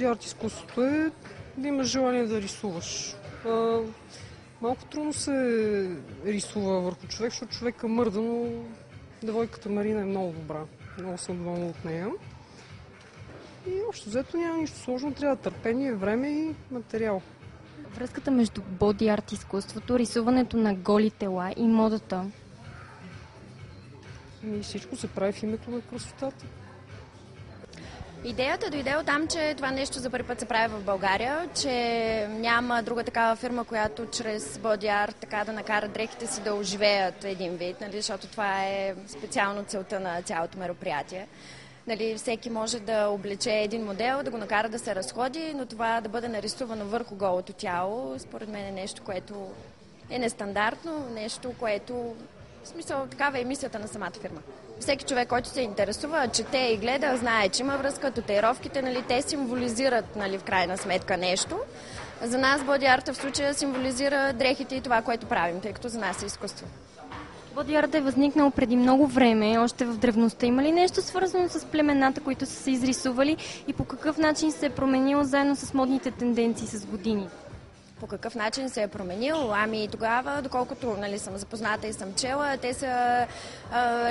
боди арт изкуството е да имаш желание да рисуваш. Малко трудно се рисува върху човек, защото човека мърда, но девойката Марина е много добра. Много съм доволна от нея. И общо взето няма нищо сложно, трябва търпение, време и материал. Връзката между боди арт изкуството, рисуването на голи тела и модата. И всичко се прави в името на красотата. Идеята дойде от там, че това нещо за първи път се прави в България, че няма друга такава фирма, която чрез боди арт така да накара дрехите си да оживеят един вид, нали, защото това е специално целта на цялото мероприятие. Нали, всеки може да облече един модел, да го накара да се разходи, но това да бъде нарисувано върху голото тяло, според мен е нещо, което е нестандартно, нещо, което в смисъл такава е мисията на самата фирма. Всеки човек, който се интересува, чете и гледа, знае, че има връзка, татуировките, нали, те символизират, нали, в крайна сметка нещо. За нас боди арта в случая символизира дрехите и това, което правим, тъй като за нас е изкуство. Боди арт е възникнал преди много време, още в древността. Има ли нещо свързано с племената, които са се изрисували и по какъв начин се е променил заедно с модните тенденции с години? По какъв начин се е променил? Ами тогава, доколкото, нали, съм запозната и съм чела, те са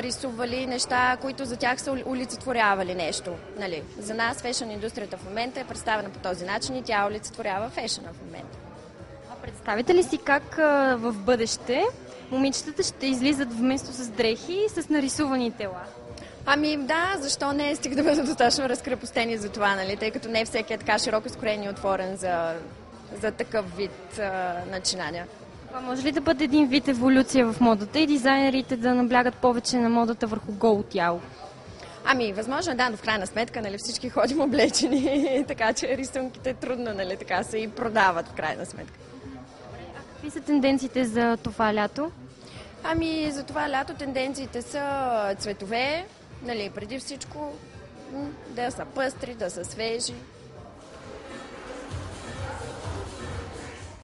рисували неща, които за тях са олицетворявали нещо. Нали. За нас фешън индустрията в момента е представена по този начин и тя олицетворява фешъна в момента. А представите ли си как в бъдеще момичетата ще излизат вместо с дрехи с нарисувани тела? Ами да, защо не, стига да бъдат достатъчно разкрепостени за това, нали, тъй като не всеки е така широко изкорен и отворен за такъв вид начинания. Това може ли да бъде един вид еволюция в модата и дизайнерите да наблягат повече на модата върху голо тяло? Ами, възможно да, но в крайна сметка, нали, всички ходим облечени, така че рисунките трудно, нали, така се и продават в крайна сметка. А какви са тенденциите за това лято? Ами, за това лято тенденциите са цветове, нали, преди всичко да са пъстри, да са свежи.